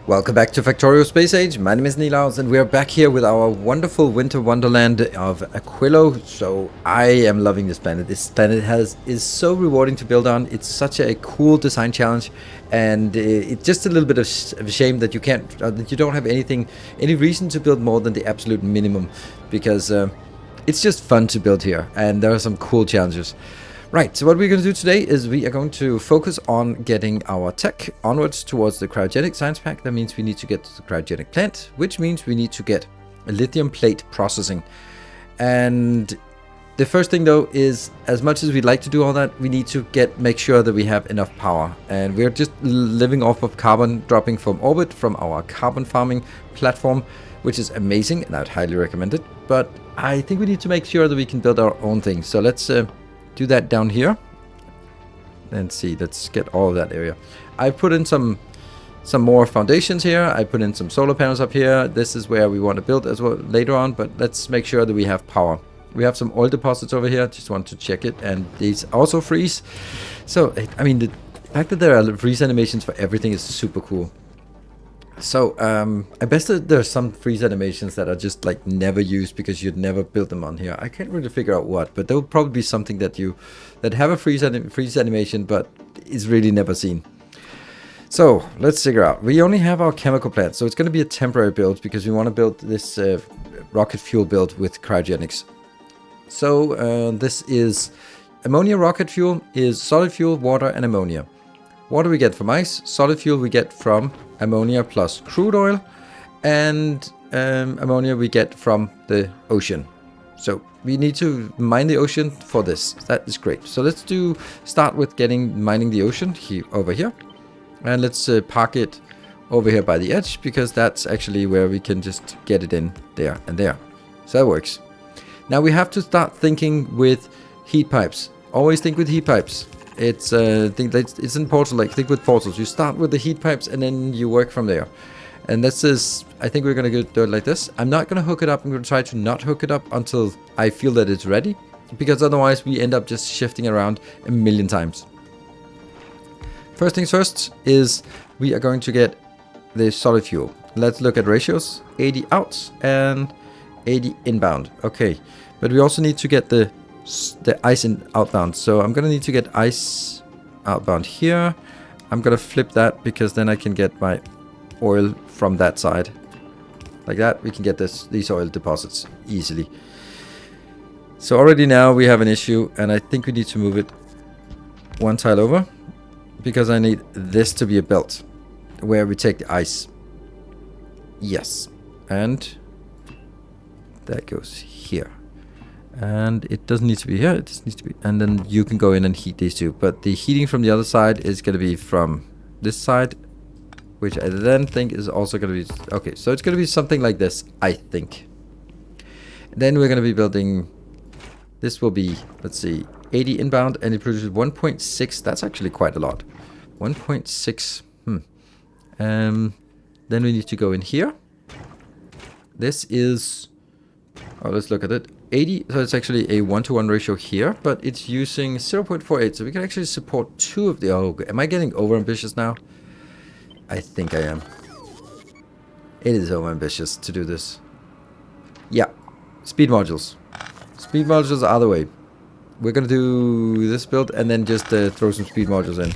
Welcome back to Factorio Space Age. My name is Nilaus and we are back here with our wonderful winter wonderland of Aquillo. So I am loving this planet. This planet is so rewarding to build on. It's such a cool design challenge, and it's just a little bit of a shame that you don't have any reason to build more than the absolute minimum, because it's just fun to build here and there are some cool challenges. Right, so what we're going to do today is we are going to focus on getting our tech onwards towards the cryogenic science pack. That means we need to get to the cryogenic plant, which means we need to get a lithium plate processing. And the first thing though is, as much as we'd like to do all that, we need to make sure that we have enough power. And we're just living off of carbon dropping from orbit from our carbon farming platform, which is amazing and I'd highly recommend it. But I think we need to make sure that we can build our own thing. So let's do that down here and see. Let's get all of that area. I put in some more foundations here. I put in some solar panels up here. This is where we want to build as well later on, but let's make sure that we have power. We have some oil deposits over here. Just want to check it, and these also freeze. So I mean, the fact that there are freeze animations for everything is super cool. So I bet that there's some freeze animations that are just like never used because you'd never built them on here. I can't really figure out what, but there will probably be something that have a freeze animation but is really never seen. So let's figure out. We only have our chemical plant, so it's going to be a temporary build because we want to build this rocket fuel build with cryogenics. So this is ammonia rocket fuel, is solid fuel, water, and ammonia. Water we get from ice, solid fuel we get from ammonia plus crude oil, and ammonia we get from the ocean. So we need to mine the ocean for this. That is great. So let's start with mining the ocean over here, and let's park it over here by the edge, because that's actually where we can just get it in there and there. So that works. Now we have to start thinking with heat pipes. Always think with heat pipes. It's in portal, like think with portals. You start with the heat pipes and then you work from there. And this is, I think we're gonna do it like this. I'm not gonna hook it up. I'm gonna try to not hook it up until I feel that it's ready, because otherwise we end up just shifting around a million times. First things first is we are going to get the solid fuel. Let's look at ratios. 80 out and 80 inbound. Okay, but we also need to get the ice in outbound, so I'm gonna need to get ice outbound here. I'm gonna flip that, because then I can get my oil from that side like that. We can get these oil deposits easily. So already now we have an issue, and I think we need to move it one tile over, because I need this to be a belt where we take the ice. Yes, and that goes here. And it doesn't need to be here, it just needs to be, and then you can go in and heat these two. But the heating from the other side is going to be from this side, which I then think is also going to be, okay, so it's going to be something like this, I think. Then we're going to be building, this will be, let's see, 80 inbound, and it produces 1.6, that's actually quite a lot. 1.6, then we need to go in here. This is, oh, let's look at it. 80, so it's actually a 1-to-1 ratio here, but it's using 0.48, so we can actually support 2 of the, oh, am I getting over ambitious now? I think I am. It is over ambitious to do this. Yeah, speed modules. Speed modules are the way. We're gonna do this build and then just throw some speed modules in.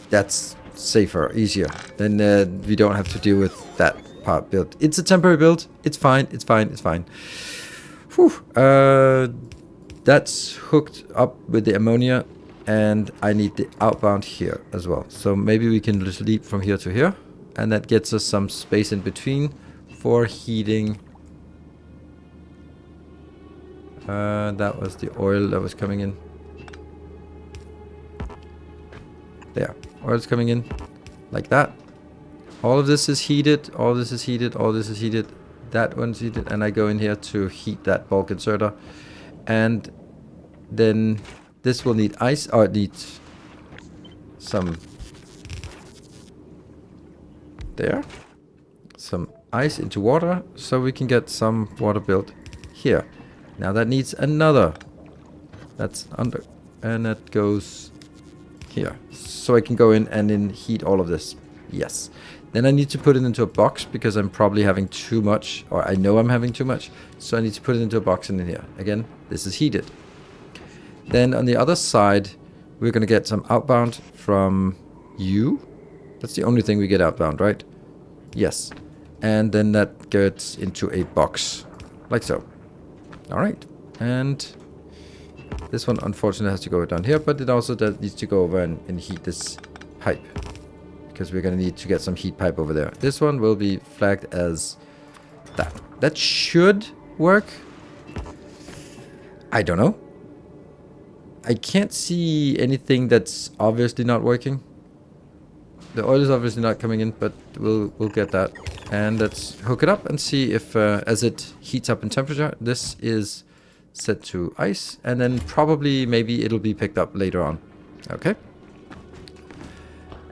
That's safer, easier. Then we don't have to deal with that part build. It's a temporary build. It's fine. It's fine. It's fine. Whew. That's hooked up with the ammonia, and I need the outbound here as well. So maybe we can just leap from here to here, and that gets us some space in between for heating. That was the oil that was coming in. There, oil's coming in like that. All of this is heated, all this is heated, all this is heated. That one's heated, and I go in here to heat that bulk inserter. And then this will need ice, or it needs some there. Some ice into water, so we can get some water built here. Now that needs another. That's under, and that goes here. So I can go in and then heat all of this. Yes. Then I need to put it into a box because I'm probably having too much, or I know I'm having too much. So I need to put it into a box in here. Again, this is heated. Then on the other side, we're going to get some outbound from you. That's the only thing we get outbound, right? Yes. And then that gets into a box, like so. All right. And this one unfortunately has to go down here, but it also needs to go over and heat this pipe, because we're going to need to get some heat pipe over there. This one will be flagged as that. That should work. I don't know. I can't see anything that's obviously not working. The oil is obviously not coming in, but we'll get that. And let's hook it up and see if as it heats up in temperature, this is set to ice, and then probably maybe it'll be picked up later on. Okay.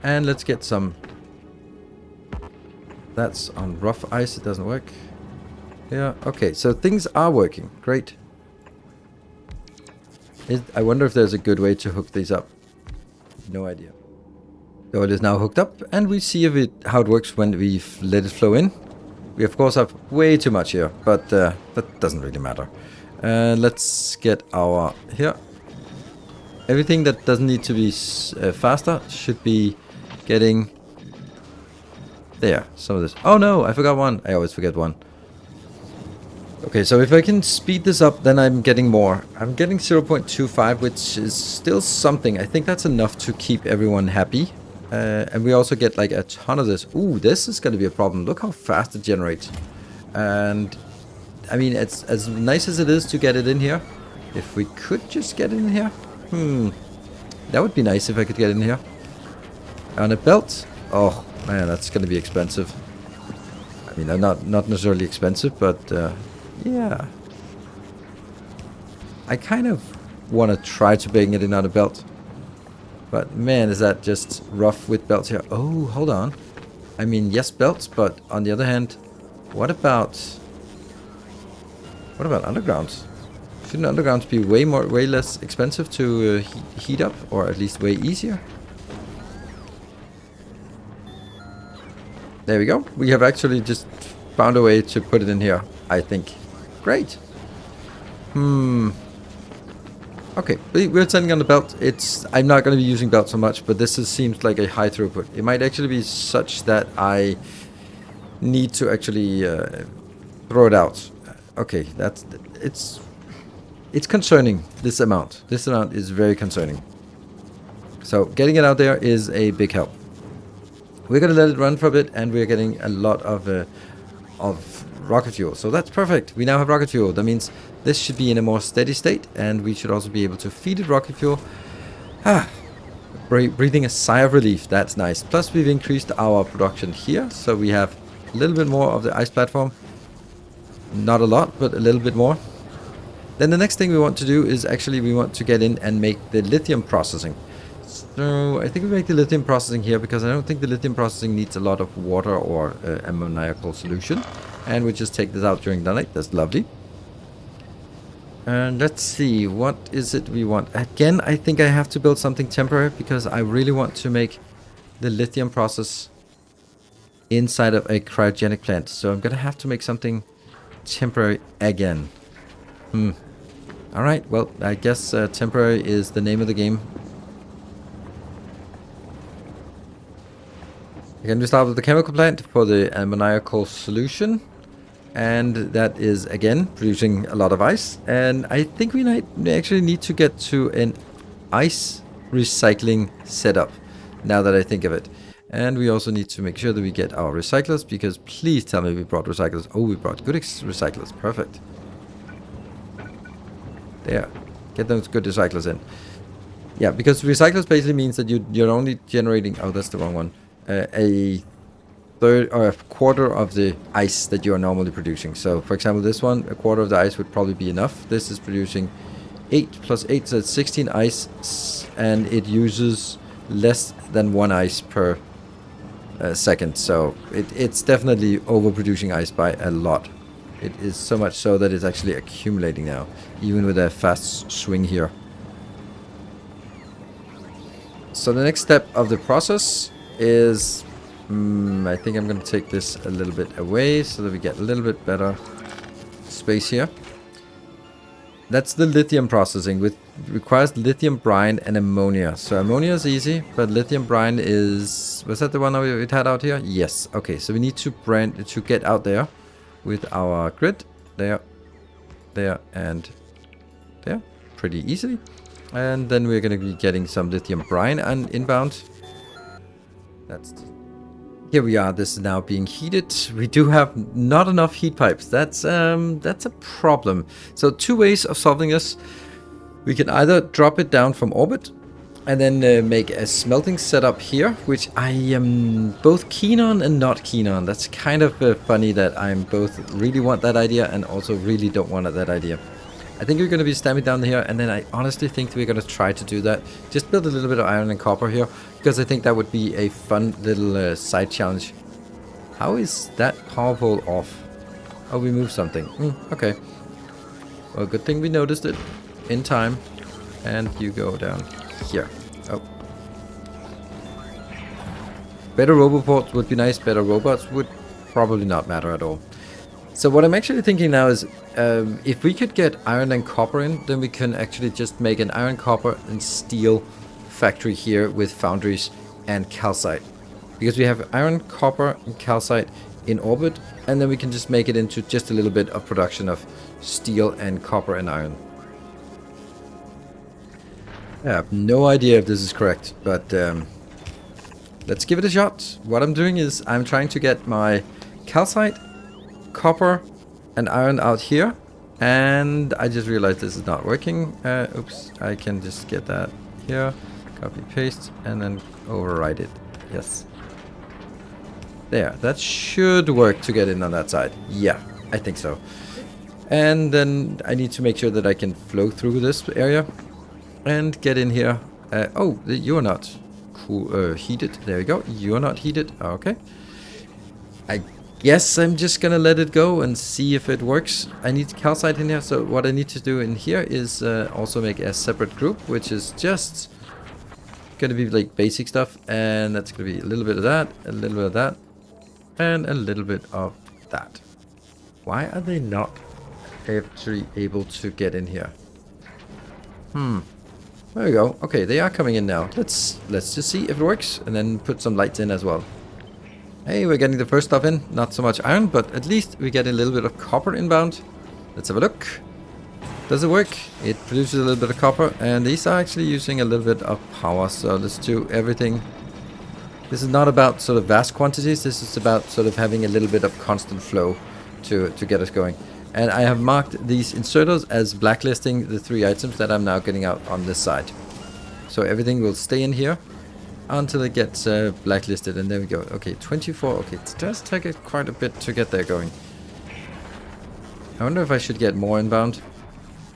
And let's get some. That's on rough ice. It doesn't work. Yeah. Okay. So things are working. Great. I wonder if there's a good way to hook these up. No idea. The oil is now hooked up, and we see if how it works when we let it flow in. We of course have way too much here, but that doesn't really matter. Let's get our here. Everything that doesn't need to be faster should be getting there. Some of this. Oh no, I forgot one. I always forget one. Okay, so if I can speed this up, then I'm getting more. I'm getting 0.25, which is still something. I think that's enough to keep everyone happy. And we also get like a ton of this. Ooh, this is going to be a problem. Look how fast it generates. And I mean, it's as nice as it is to get it in here. If we could just get it in here. That would be nice if I could get in here. On a belt. Oh, man, that's going to be expensive. I mean, not necessarily expensive, but yeah. I kind of want to try to bang it in on a belt. But man, is that just rough with belts here. Oh, hold on. I mean, yes, belts, but on the other hand, what about undergrounds? Shouldn't undergrounds be way less expensive to heat up, or at least way easier? There we go. We have actually just found a way to put it in here, I think. Great. Okay, we're sending on the belt. I'm not going to be using belt so much, but this seems like a high throughput. It might actually be such that I need to actually throw it out. Okay, it's concerning, this amount. This amount is very concerning. So getting it out there is a big help. We're going to let it run for a bit, and we're getting a lot of rocket fuel. So that's perfect. We now have rocket fuel. That means this should be in a more steady state, and we should also be able to feed it rocket fuel. Breathing a sigh of relief. That's nice. Plus we've increased our production here, so we have a little bit more of the ice platform. Not a lot, but a little bit more. Then the next thing we want to do is actually we want to get in and make the lithium processing. So I think we make the lithium processing here, because I don't think the lithium processing needs a lot of water or ammoniacal solution. And we just take this out during the night. That's lovely. And let's see, what is it we want? Again, I think I have to build something temporary, because I really want to make the lithium process inside of a cryogenic plant. So I'm going to have to make something temporary again. Alright, well, I guess temporary is the name of the game. Again, we start with the chemical plant for the ammoniacal solution. And that is, again, producing a lot of ice. And I think we actually need to get to an ice recycling setup, now that I think of it. And we also need to make sure that we get our recyclers, because please tell me we brought recyclers. Oh, we brought good recyclers. Perfect. There. Get those good recyclers in. Yeah, because recyclers basically means that you're only generating... Oh, that's the wrong one. A third or a quarter of the ice that you are normally producing. So, for example, this one, a quarter of the ice would probably be enough. This is producing 8 plus 8, so it's 16 ice, and it uses less than 1 ice per second. So it's definitely overproducing ice by a lot. It is so much so that it's actually accumulating now, even with a fast swing here. So the next step of the process is I think I'm going to take this a little bit away so that we get a little bit better space here. That's the lithium processing, which requires lithium brine and ammonia. So ammonia is easy, but lithium brine is... Was that the one we had out here? Yes. Okay, so we need to get out there with our grid. There, there, and there. Pretty easily. And then we're going to be getting some lithium brine and inbound. Here we are. This is now being heated. We do have not enough heat pipes. That's a problem. So two ways of solving this. We can either drop it down from orbit and then make a smelting setup here, which I am both keen on and not keen on. That's kind of funny that I'm both really want that idea and also really don't want that idea. I think we're going to be standing down here, and then I honestly think we're going to try to do that. Just build a little bit of iron and copper here, because I think that would be a fun little side challenge. How is that power pole off? Oh, we moved something. Okay. Well, good thing we noticed it in time. And you go down here. Oh. Better roboports would be nice. Better robots would probably not matter at all. So what I'm actually thinking now is, if we could get iron and copper in, then we can actually just make an iron, copper, and steel factory here with foundries and calcite. Because we have iron, copper, and calcite in orbit, and then we can just make it into just a little bit of production of steel and copper and iron. I have no idea if this is correct, but let's give it a shot. What I'm doing is I'm trying to get my calcite, copper and iron out here, and I just realized this is not working. Oops, I can just get that here, copy paste, and then override it. Yes, there, that should work to get in on that side. Yeah, I think so. And then I need to make sure that I can flow through this area and get in here. Oh, you're not cool, heated. There we go. You're not heated. Okay, I guess I'm just gonna let it go and see if it works. I need calcite in here, so what I need to do in here is also make a separate group, which is just gonna be like basic stuff, and that's gonna be a little bit of that, a little bit of that, and a little bit of that. Why are they not actually able to get in here? There we go. Okay, they are coming in now. Let's just see if it works, and then put some lights in as well. Hey, we're getting the first stuff in. Not so much iron, but at least we get a little bit of copper inbound. Let's have a look. Does it work? It produces a little bit of copper, and these are actually using a little bit of power. So let's do everything. This is not about sort of vast quantities. This is about sort of having a little bit of constant flow to get us going. And I have marked these inserters as blacklisting the 3 items that I'm now getting out on this side. So everything will stay in here until it gets blacklisted, and there we go. Okay, 24. Okay, it does take it quite a bit to get there going. I wonder if I should get more inbound.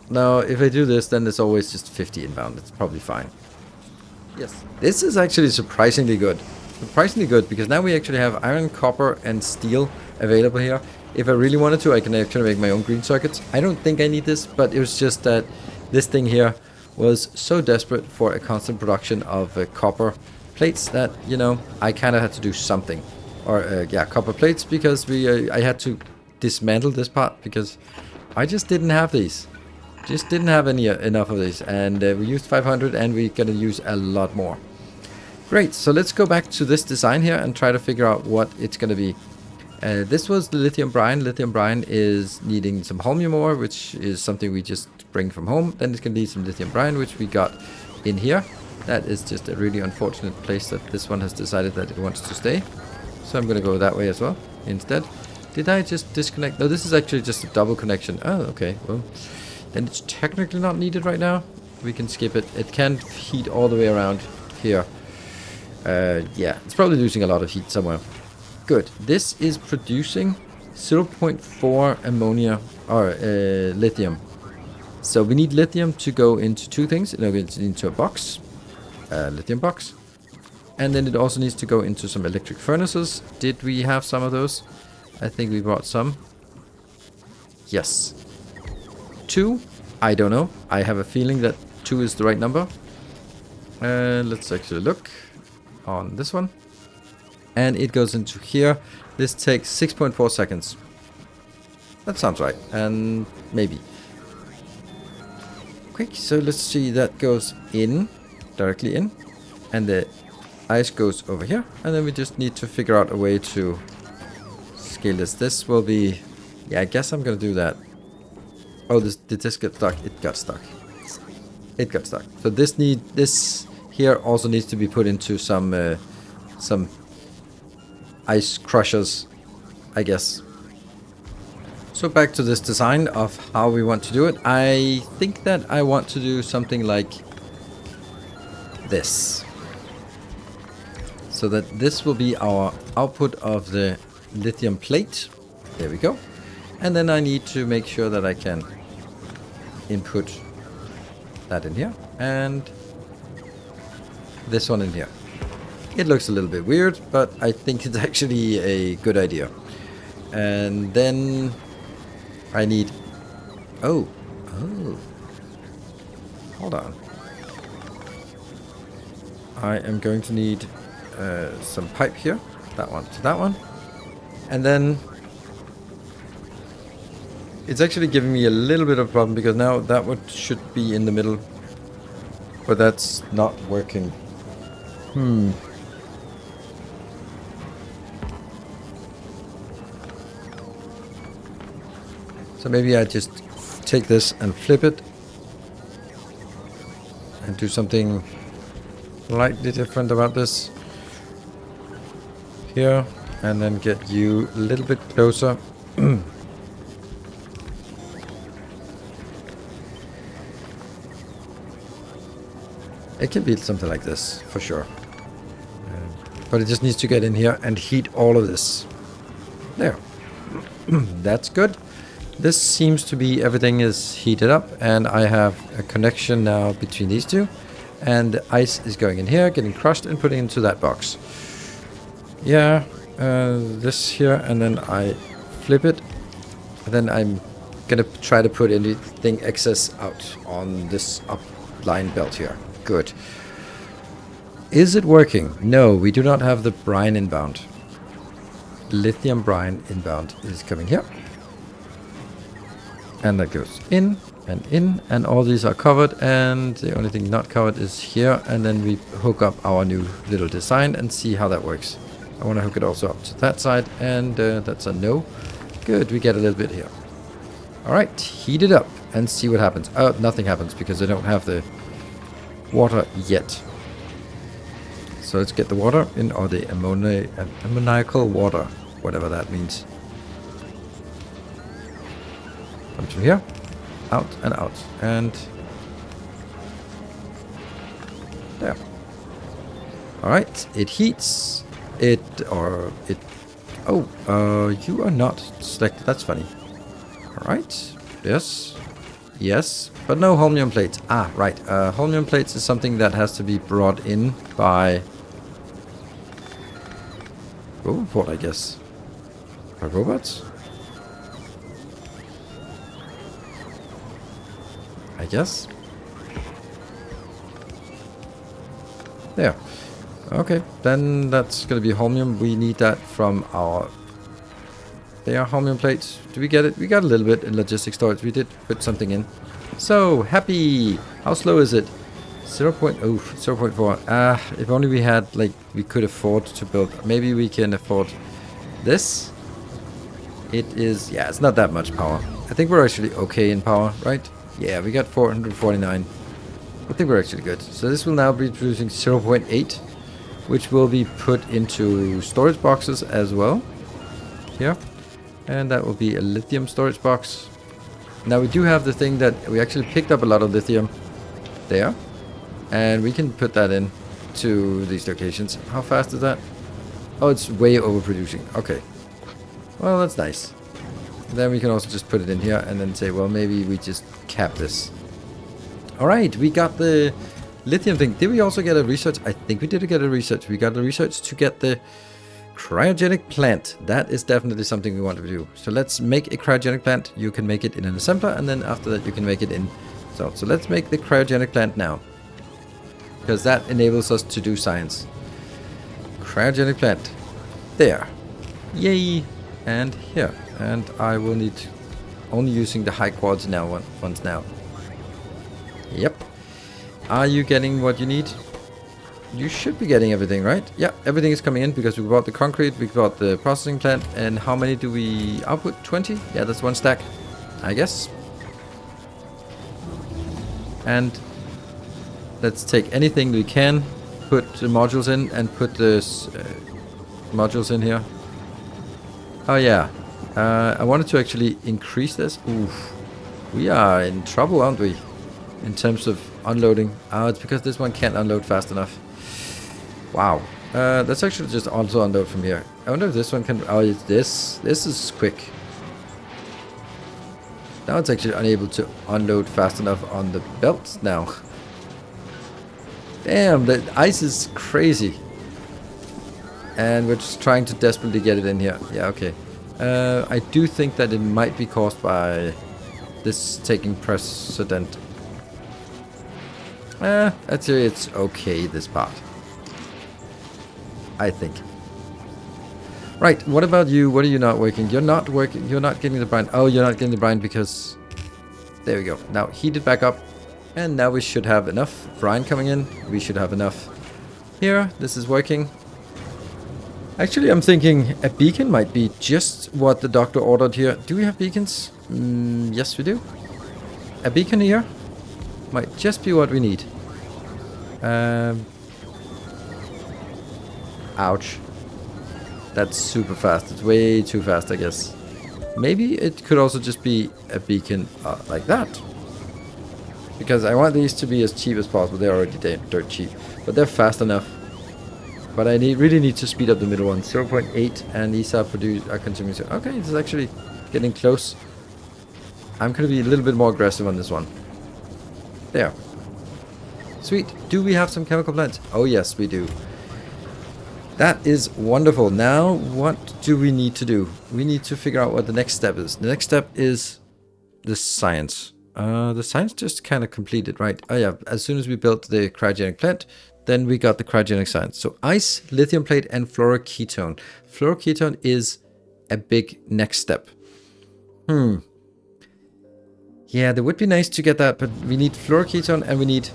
No, if I do this, then it's always just 50 inbound. It's probably fine. Yes, this is actually surprisingly good. Surprisingly good, because now we actually have iron, copper, and steel available here. If I really wanted to, I can actually make my own green circuits. I don't think I need this, but it was just that this thing here was so desperate for a constant production of copper plates that, you know, I kind of had to do something. Or, yeah, copper plates, because I had to dismantle this part, because I just didn't have these. Just didn't have enough of these. And we used 500, and we're going to use a lot more. Great, so let's go back to this design here and try to figure out what it's going to be. This was the lithium brine. Lithium brine is needing some holmium ore, which is something we just bring from home. Then it's going to need some lithium brine, which we got in here. That is just a really unfortunate place that this one has decided that it wants to stay. So I'm going to go that way as well instead. Did I just disconnect? No, this is actually just a double connection. Oh, okay. Well, then it's technically not needed right now. We can skip it. It can heat all the way around here. Yeah, it's probably losing a lot of heat somewhere. Good. This is producing 0.4 ammonia or lithium. So we need lithium to go into 2 things. It goes into a box, a lithium box, and then it also needs to go into some electric furnaces. Did we have some of those? I think we brought some. Yes. 2? I don't know. I have a feeling that 2 is the right number. Let's actually look on this one. and it goes into here. This takes 6.4 seconds. That sounds right, and maybe. Quick, so let's see, that goes in, directly in, and the ice goes over here, and then we just need to figure out a way to scale this. This will be, yeah, I guess I'm gonna do that. Oh, did this get stuck? It got stuck. It got stuck. So this here also needs to be put into some ice crushers, I guess. So back to this design of how we want to do it. I think that I want to do something like this. So that this will be our output of the lithium plate. There we go. And then I need to make sure that I can input that in here. And this one in here. It looks a little bit weird, but I think it's actually a good idea. And then I need... Oh. Hold on. I am going to need some pipe here. That one to that one. And then it's actually giving me a little bit of a problem because now that one should be in the middle. But that's not working. So maybe I just take this and flip it and do something slightly different about this here, and then get you a little bit closer. It can be something like this for sure, but it just needs to get in here and heat all of this. There. That's good. This seems to be, everything is heated up, and I have a connection now between these two, and the ice is going in here, getting crushed and put into that box. Yeah, this here, and then I flip it, and then I'm gonna try to put anything excess out on this up line belt here. Good. Is it working? No, we do not have the brine inbound. Lithium brine inbound is coming here. And that goes in, and all these are covered, and the only thing not covered is here, and then we hook up our new little design and see how that works. I want to hook it also up to that side, and that's a no. Good, we get a little bit here. Alright, heat it up and see what happens. Oh, nothing happens because I don't have the water yet. So let's get the water in, or the ammoniacal water, whatever that means. Comes from here, out and out, and there. Alright, it heats. Oh, you are not selected. That's funny. Alright, yes, but no holmium plates. Ah, right. Holmium plates is something that has to be brought in by Roboport, I guess. By robots? I guess. There. Okay, then that's gonna be holmium. We need that from our... They are holmium plates. Do we get it? We got a little bit in logistics storage. We did put something in. So, happy! How slow is it? 0.4. If only we had, like, we could afford to build. Maybe we can afford this. It is... Yeah, it's not that much power. I think we're actually okay in power, right? Yeah, we got 449. I think we're actually good. So this will now be producing 0.8, which will be put into storage boxes as well. Here. And that will be a lithium storage box. Now we do have the thing that we actually picked up a lot of lithium there. And we can put that in to these locations. How fast is that? Oh, it's way overproducing. Okay. Well, that's nice. Then we can also just put it in here and then say, well, maybe we just cap this. Alright, we got the lithium thing. Did we also get a research? I think we did get a research. We got a research to get the cryogenic plant. That is definitely something we want to do. So let's make a cryogenic plant. You can make it in an assembler, and then after that you can make it in. So let's make the cryogenic plant now, because that enables us to do science. Cryogenic plant. There. Yay! And here. And I will need only using the high quality now ones now. Yep. Are you getting what you need? You should be getting everything, right? Yeah, everything is coming in because we bought the concrete, we bought the processing plant, and how many do we output? 20? Yeah, that's one stack, I guess. And let's take anything we can, put the modules in, and put the modules in here. Oh yeah, I wanted to actually increase this. Oof, we are in trouble, aren't we? In terms of unloading. Oh, it's because this one can't unload fast enough. Wow. Let's actually just also unload from here. I wonder if this one can... Oh, it's this. This is quick. Now it's actually unable to unload fast enough on the belts now. Damn, the ice is crazy. And we're just trying to desperately get it in here. Yeah, okay. I do think that it might be caused by this taking precedent. Actually, it's okay, this part. I think. Right, what about you? What are you not working? You're not working. You're not getting the brine. Oh, you're not getting the brine because... There we go. Now heat it back up. And now we should have enough brine coming in. We should have enough here. This is working. Actually, I'm thinking a beacon might be just what the doctor ordered here. Do we have beacons? Yes, we do. A beacon here might just be what we need. Ouch. That's super fast. It's way too fast, I guess. Maybe it could also just be a beacon like that. Because I want these to be as cheap as possible. They're already dirt cheap. But they're fast enough. But I really need to speed up the middle one. 0.8 and these are consuming... Okay, this is actually getting close. I'm going to be a little bit more aggressive on this one. There. Sweet. Do we have some chemical plants? Oh yes, we do. That is wonderful. Now, what do we need to do? We need to figure out what the next step is. The next step is the science. The science just kind of completed, right? Oh yeah, as soon as we built the cryogenic plant, then we got the cryogenic science. So ice, lithium plate, and fluoroketone. Fluoroketone is a big next step. Yeah, that would be nice to get that, but we need fluoroketone and we need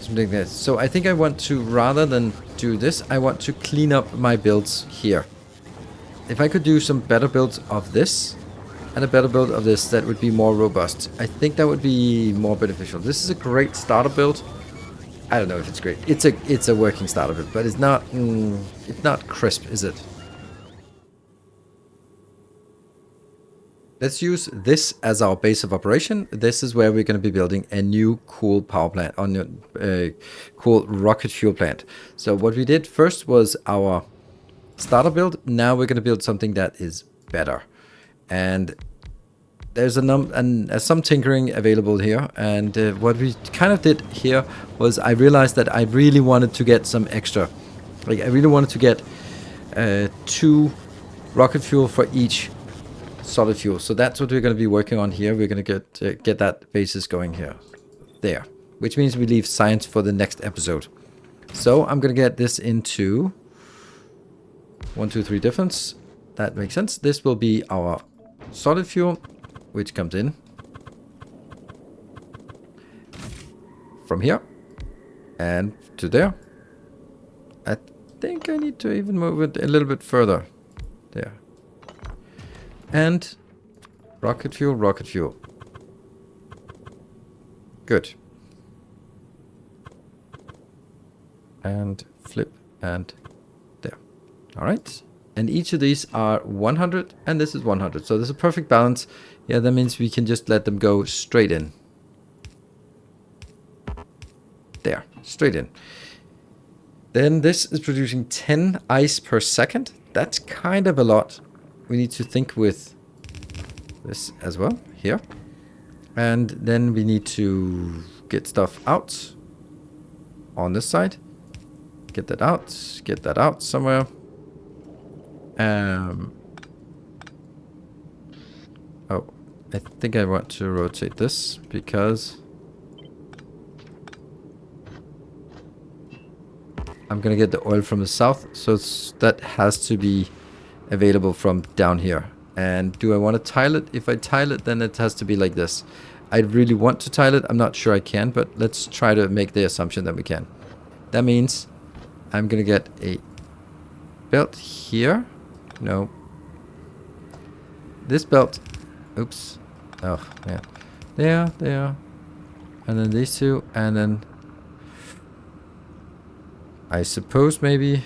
something like this. So I think I want to, rather than do this, I want to clean up my builds here. If I could do some better builds of this and a better build of this, that would be more robust. I think that would be more beneficial. This is a great starter build. I don't know if it's great. It's a working starter build, but it's not crisp, is it? Let's use this as our base of operation. This is where we're going to be building a new cool power plant, on a cool rocket fuel plant. So what we did first was our starter build. Now we're going to build something that is better. And there's some tinkering available here. And what we kind of did here was I realized that I really wanted to get some extra. Like I really wanted to get 2 rocket fuel for each solid fuel. So that's what we're going to be working on here. We're going to get that basis going here. There. Which means we leave science for the next episode. So I'm going to get this into 1, 2, 3 difference. That makes sense. This will be our solid fuel, which comes in from here and to there. I think I need to even move it a little bit further. There. And rocket fuel, rocket fuel. Good. And flip and there. All right. And each of these are 100 and this is 100. So there's a perfect balance. Yeah, that means we can just let them go straight in. There, straight in. Then this is producing 10 ice per second. That's kind of a lot. We need to think with this as well here. And then we need to get stuff out on this side. Get that out somewhere. Oh, I think I want to rotate this because I'm gonna get the oil from the south, so that has to be available from down here. And do I want to tile it? If I tile it, then it has to be like this. I really want to tile it. I'm not sure I can, but let's try to make the assumption that we can. That means I'm gonna get a belt here. No. This belt. Oops. Oh, man. There. And then these two, and then I suppose maybe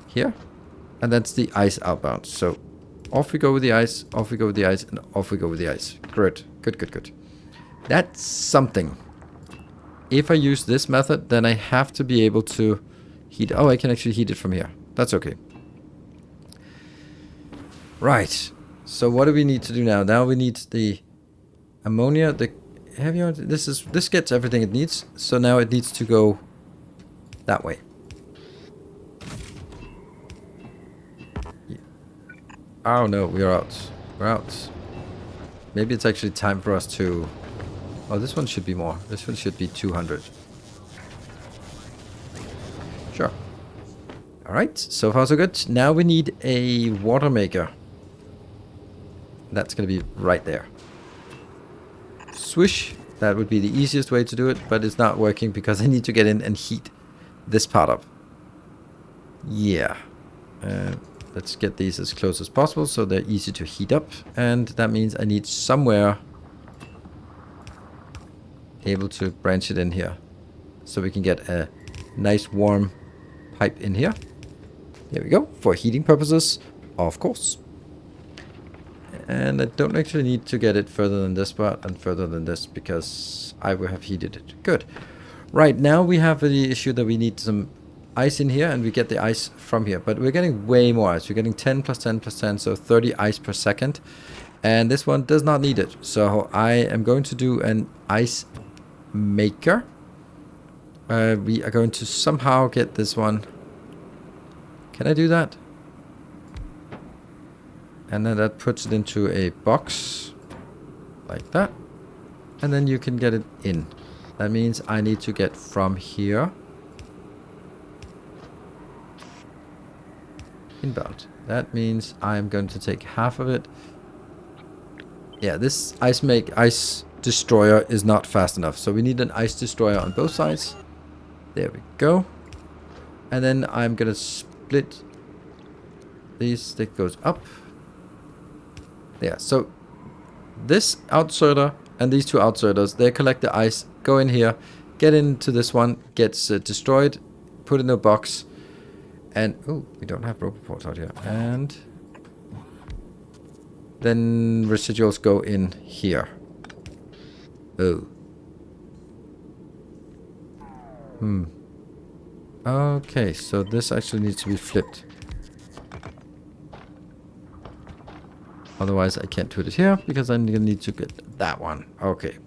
here. And that's the ice outbound. So off we go with the ice, off we go with the ice, and off we go with the ice. Good. That's something. If I use this method, then I have to be able to heat. Oh, I can actually heat it from here. That's okay. Right. So what do we need to do now? Now we need the ammonia, the heavier. This gets everything it needs. So now it needs to go that way. Yeah. Oh no, we're out. We're out. Maybe it's actually time for us to... Oh, this one should be more. This one should be 200. Sure. Alright, so far so good. Now we need a water maker. That's going to be right there. Swish. That would be the easiest way to do it, but it's not working because I need to get in and heat this part up. Yeah. Let's get these as close as possible so they're easy to heat up. And that means I need somewhere able to branch it in here. So we can get a nice warm pipe in here. There we go. For heating purposes, of course. And I don't actually need to get it further than this part and further than this because I will have heated it. Good. Right, now we have the issue that we need some ice in here and we get the ice from here. But we're getting way more ice. We're getting 10 plus 10 plus 10, so 30 ice per second. And this one does not need it. So I am going to do an ice maker. We are going to somehow get this one. Can I do that? And then that puts it into a box like that. And then you can get it in. That means I need to get from here inbound. That means I'm going to take half of it. Yeah, this ice destroyer is not fast enough. So we need an ice destroyer on both sides. There we go. And then I'm going to split these. That goes up. There. So this outsider and these two outsiders, they collect the ice, go in here, get into this one, gets destroyed, put in a box. And, oh, we don't have rope reports out here. And then residuals go in here. Oh. Okay, so this actually needs to be flipped. Otherwise, I can't put it here because I'm going to need to get that one. Okay.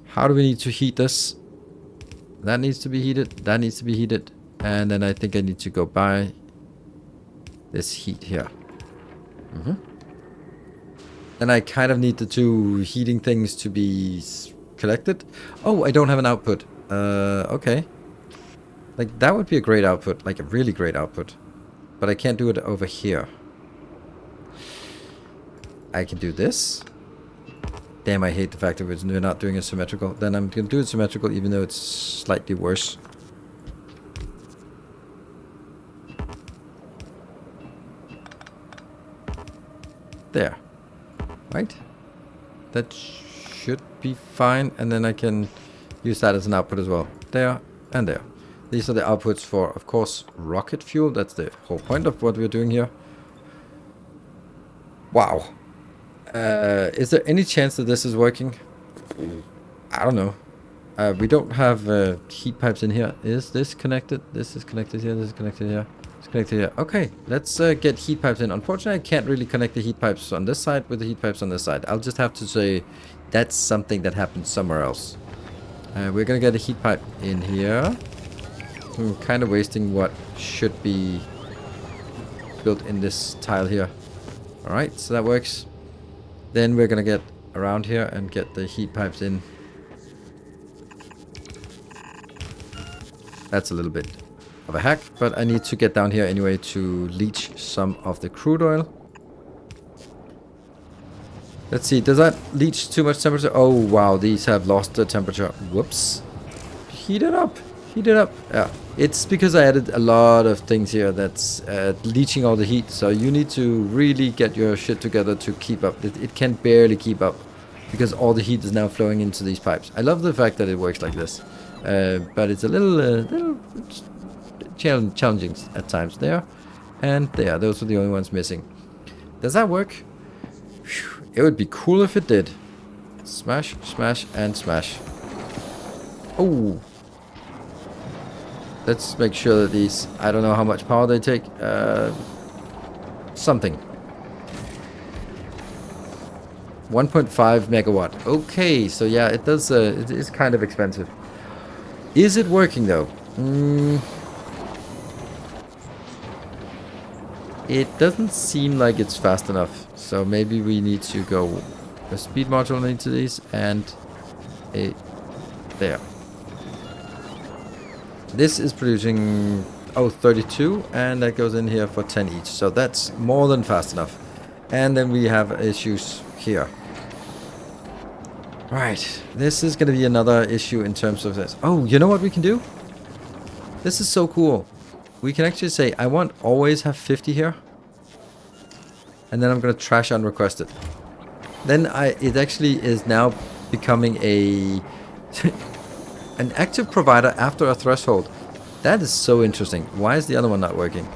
How do we need to heat this? That needs to be heated. That needs to be heated. And then I think I need to go by this heat here. Then I kind of need the two heating things to be collected. Oh, I don't have an output. Okay. Like, that would be a great output. Like, a really great output. But I can't do it over here. I can do this. Damn, I hate the fact that we're not doing it symmetrical. Then I'm going to do it symmetrical even though it's slightly worse. There. Right? That should be fine. And then I can use that as an output as well. There and there. These are the outputs for, of course, rocket fuel. That's the whole point of what we're doing here. Wow. Is there any chance that this is working? I don't know. We don't have heat pipes in here. Is this connected? This is connected here. This is connected here. It's connected here. Okay, let's get heat pipes in. Unfortunately, I can't really connect the heat pipes on this side with the heat pipes on this side. I'll just have to say that's something that happens somewhere else. We're going to get a heat pipe in here. I'm kind of wasting what should be built in this tile here. Alright, so that works. Then we're gonna get around here and get the heat pipes in. That's a little bit of a hack, but I need to get down here anyway to leach some of the crude oil. Let's see, does that leach too much temperature? Oh wow, these have lost the temperature. Whoops. Heat it up. Heat it up. Yeah, it's because I added a lot of things here that's leaching all the heat. So you need to really get your shit together to keep up. It can barely keep up because all the heat is now flowing into these pipes. I love the fact that it works like this. But it's a little challenging at times there. And there, those are the only ones missing. Does that work? Whew. It would be cool if it did. Smash, smash, and smash. Oh. Let's make sure that these... I don't know how much power they take. Something. 1.5 megawatt. Okay, so yeah, it does... it is kind of expensive. Is it working, though? It doesn't seem like it's fast enough. So maybe we need to go a speed module into these and a there. This is producing 32 and that goes in here for 10 each. So that's more than fast enough. And then we have issues here. Right, this is going to be another issue in terms of this. Oh, you know what we can do? This is so cool. We can actually say, I want always have 50 here. And then I'm going to trash unrequested. Then it actually is now becoming a an active provider after a threshold. That is so interesting. Why is the other one not working?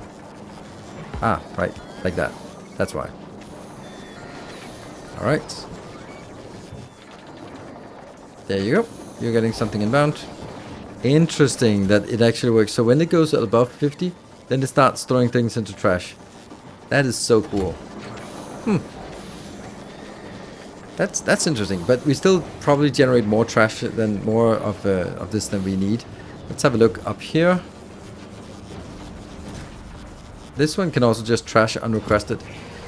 Ah, right, like that. That's why. All right. There you go. You're getting something inbound. Interesting that it actually works. So when it goes above 50, then it starts throwing things into trash. That is so cool. That's interesting, but we still probably generate more trash than more of this than we need. Let's have a look up here. This one can also just trash unrequested.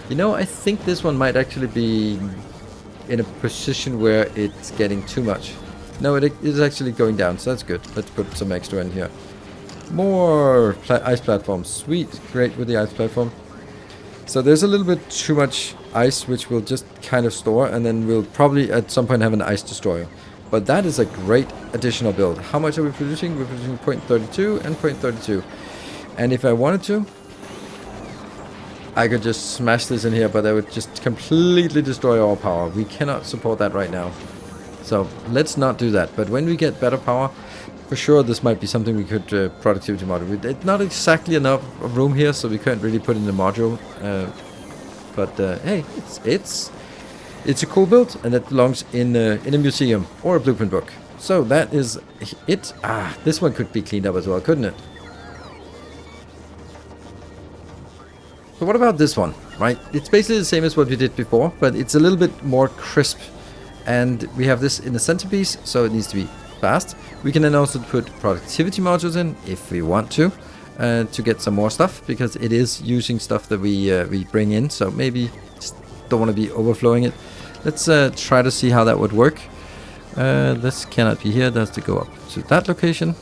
You know, I think this one might actually be in a position where it's getting too much. No, it is actually going down, so that's good. Let's put some extra in here. More ice platforms. Sweet, great with the ice platform. So there's a little bit too much ice, which we'll just kind of store, and then we'll probably at some point have an ice destroyer. But that is a great additional build. How much are we producing? We're producing 0.32 and 0.32. And if I wanted to, I could just smash this in here, but that would just completely destroy our power. We cannot support that right now. So let's not do that. But when we get better power, for sure this might be something we could productivity module. It's not exactly enough room here, so we can't really put in the module. But hey, it's a cool build, and it belongs in a museum or a blueprint book. So that is it. Ah, this one could be cleaned up as well, couldn't it? So what about this one, right? It's basically the same as what we did before, but it's a little bit more crisp. And we have this in the centerpiece, so it needs to be fast. We can then also put productivity modules in if we want to get some more stuff, because it is using stuff that we bring in. So maybe just don't want to be overflowing it. Let's try to see how that would work. This cannot be here. That has to go up to that location,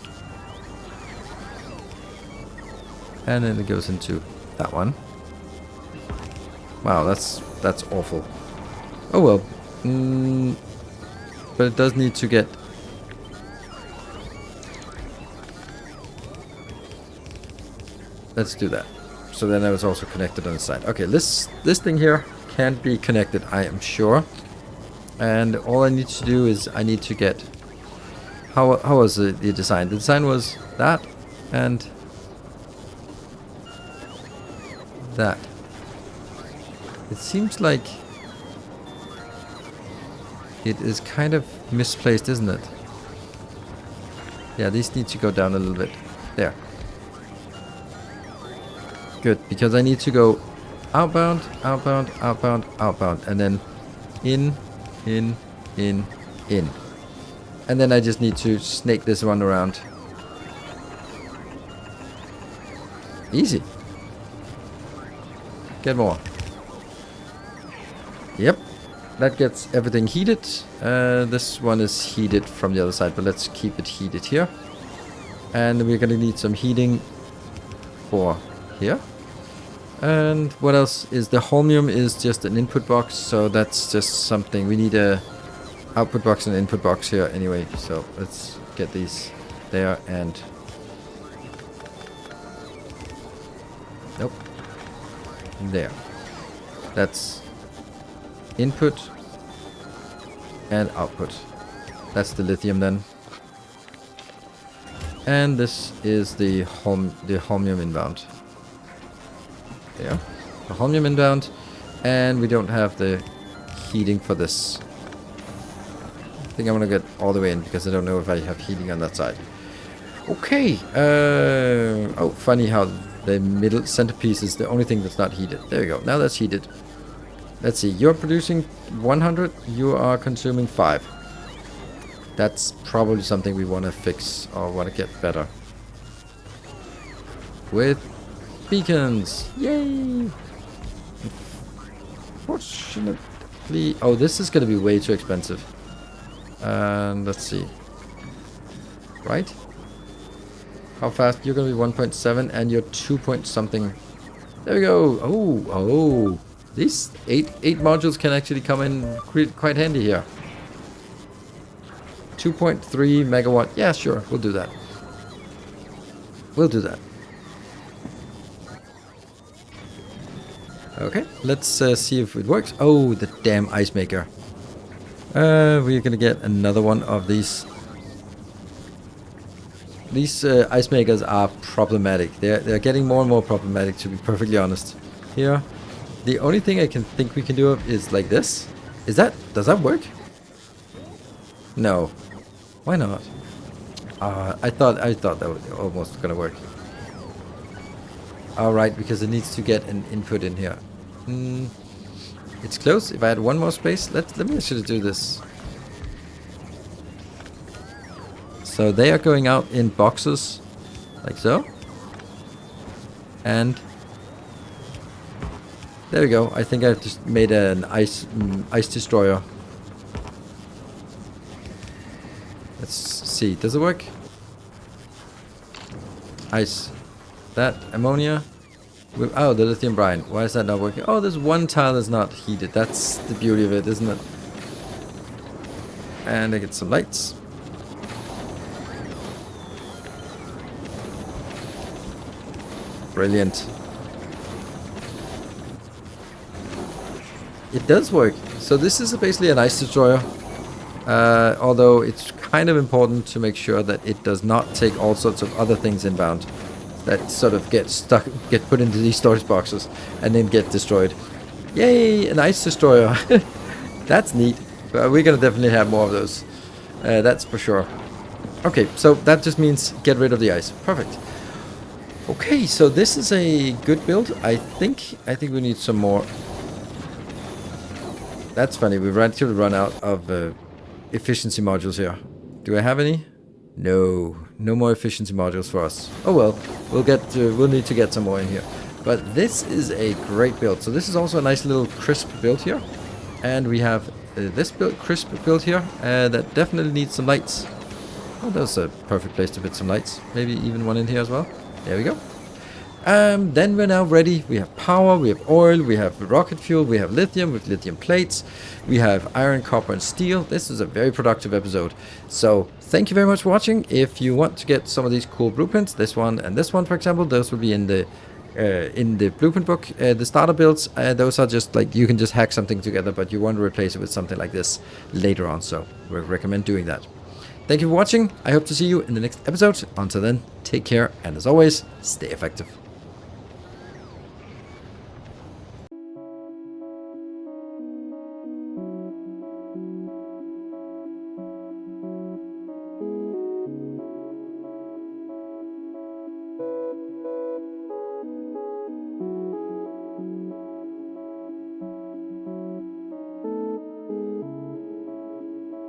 and then it goes into that one. Wow, that's awful. Oh well. But it does need to get... Let's do that. So then I was also connected on the side. Okay, this thing here can be connected, I am sure. And all I need to do is I need to get... How was the design? The design was that and that. It seems like it is kind of misplaced, isn't it? Yeah, these need to go down a little bit. There. Good, because I need to go outbound, outbound, outbound, outbound, and then in. And then I just need to snake this one around. Easy. Get more. Yep. That gets everything heated. This one is heated from the other side, but let's keep it heated here. And we're gonna need some heating for here. And what else is the holmium is just an input box, so that's just something we need a output box and input box here anyway. So let's get these there and nope, there. That's input and output. That's the lithium then. And this is the holmium inbound. There, the holmium inbound, and we don't have the heating for this. I think I'm gonna get all the way in because I don't know if I have heating on that side. Okay. Oh, funny how the middle centerpiece is the only thing that's not heated. There we go. Now that's heated. Let's see. You're producing 100. You are consuming 5. That's probably something we want to fix or want to get better with beacons. Yay! Unfortunately, oh, this is going to be way too expensive. And let's see. Right? How fast? You're going to be 1.7 and you're 2 point something. There we go. Oh. These 8 modules can actually come in quite handy here. 2.3 megawatt. Yeah, sure. We'll do that. We'll do that. Okay. Let's see if it works. Oh, the damn ice maker. We're going to get another one of these. These ice makers are problematic. They're getting more and more problematic, to be perfectly honest. Here. The only thing I can think we can do is like this. Does that work? No. Why not? I thought that was almost gonna work. Alright, because it needs to get an input in here. It's close. If I had one more space, let me actually do this. So they are going out in boxes, like so. And there we go. I think I've just made an ice destroyer. Let's see. Does it work? Ice. That ammonia. Oh, the lithium brine. Why is that not working? Oh, there's one tile that's not heated. That's the beauty of it, isn't it? And I get some lights. Brilliant. It does work. So this is basically an ice destroyer. Although it's kind of important to make sure that it does not take all sorts of other things inbound that sort of get put into these storage boxes and then get destroyed. Yay, an ice destroyer. That's neat. We're gonna definitely have more of those. That's for sure. Okay, so that just means get rid of the ice. Perfect. Okay, so this is a good build. I think we need some more. That's funny. We've actually run out of efficiency modules here. Do I have any? No more efficiency modules for us. Oh well, we'll need to get some more in here. But this is a great build. So this is also a nice little crisp build here, and we have this crisp build here that definitely needs some lights. Oh, that's a perfect place to put some lights. Maybe even one in here as well. There we go. Then we're now ready. We have power, we have oil, we have rocket fuel, we have lithium with lithium plates, we have iron, copper, and steel. This is a very productive episode. So thank you very much for watching. If you want to get some of these cool blueprints, this one and this one, for example, those will be in the blueprint book. The starter builds, those are just like you can just hack something together, but you want to replace it with something like this later on. So we recommend doing that. Thank you for watching. I hope to see you in the next episode. Until then, take care, and as always, stay effective.